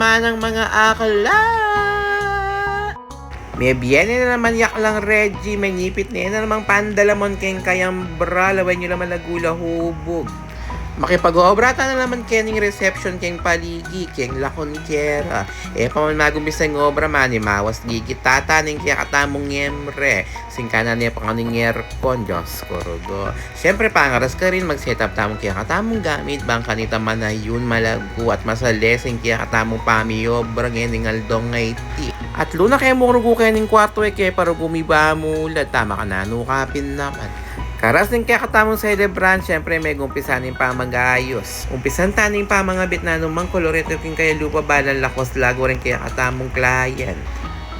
naman ang mga akla. May biyene na naman yak lang Reggie, may nipit na namang pandalamon keng kayang bra, laway nyo naman nagula hubog. Makipag-obrata na naman kening reception keng paligi, keng lakon kera. Paman magumbisa ng obra man, mawas gigit tataning kaya katamong yemre. Singkana niya pang aning yerkon, Diyos ko rugo. Siyempre pangaras ka rin mag-set up tamong kaya katamong gamit, bang kanita man na yun malago at masalesing kaya katamong pamiyobra ngening aldong ngayti. At luna kaya mo rugo kening kwarto kaya para gumiba mulad, tama ka na, nukapin naman. Karas din kaya katamong celebran, syempre may gumpisanin pa mag-ayos. Umpisan taning pa mga bitnanong mang koloreto king kaya lupa balang lakos lago rin kaya katamong client.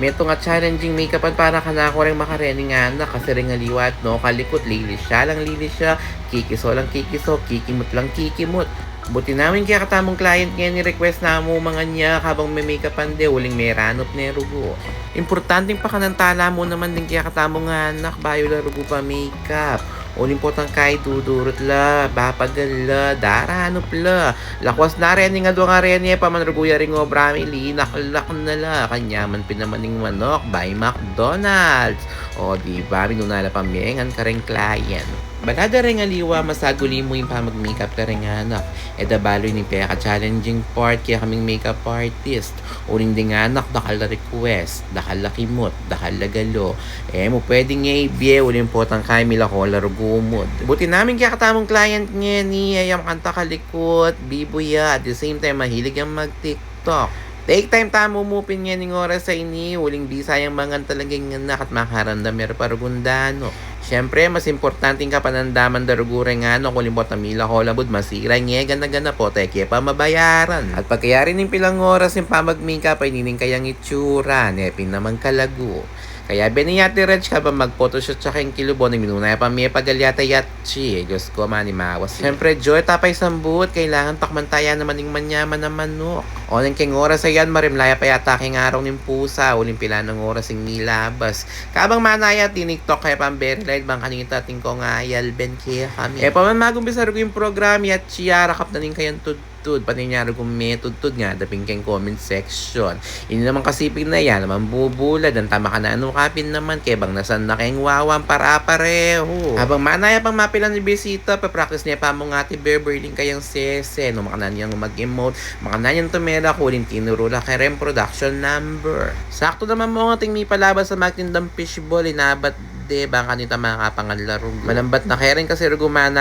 May ito nga challenging make-upan para kanako rin makarening anak kasi rin nga liwat no, kalikot lilis siya, kikiso lang kikiso, kikimot lang kikimot. Buti namin kaya katamong client ngayon ni-request na mo mga niya habang may make-upan de, uling may ranop na rugo. Importanteng pa kanantala mo naman din kaya katamong anak, bayo la rugo pa make-up. Uling po tang kay dudurot la, bapagal la, daranop la. Lakwas na rin nga doon nga rin pamanruguya rin ngo bramili, nakalak na la. Kanyaman pinamaning manok by McDonald's. O diba, minunala pamiengan ka rin client. Balada rin nga liwa, masaguli mo yung pa mag-makeup ka rin nga anak. Dabalo yung peka challenging part kaya kaming makeup artist. Uling din nga anak, dakal na request, dakal na kimot, dakal na galo. Mo pwedeng nga ibiye, uling po tang kay mila ko laro gumod. Buti namin kaya katamong client nga ni ayam kanta kalikot, bibuya, at the same time mahilig ang mag-TikTok. Take time tamo mupin nga ng oras sa ini, uling bisayang mga talagang anak at makarandam meron parugundano. Siyempre, mas importante ka panandaman darugure nga no, kulimbot na mila ko labod, masira nga gana-gana po, teke pa mabayaran. At pagkayari ng pilang oras yung pamag-makeup ay nining kayang itsura, nepin naman kalago. Kaya biniyati Reg ka ba mag-photoshoot sa keng kilubon, minunay pa may pagalyata yatchi. Diyos ko man, imawas. Siyempre, Joy, tapay sambut, kailangan takmantaya naman ng manyaman na manok. O nang keng oras ayan, marimlaya pa yata keng araw ng pusa, uling pila ng oras ng nilabas. Kabang manaya, tiniktok kaya pang very light, bang kanita ting ko nga yalben kaya kami. Paman magumbisar ko yung program, yatchi, yarakap na rin kayang paninyaro kong metod nga, daping keng comment section. Hindi naman kasipig na yan, naman bubulad, ang tama ka na kapin naman, kaya bang nasan na kayong wawan para pareho. Habang manaya pang mapilan ni bisita, papractice niya pa mo nga ti Beverly kayang sese, no makanan niyang mag-emote, makanan niyang tumera, kuling tinurula kay Rem production number. Sakto naman mo nga ting may palabas sa magtindang fishball, inabat de bang kanita mga kapangan laro. Malambat na kaya rin kasi rugumana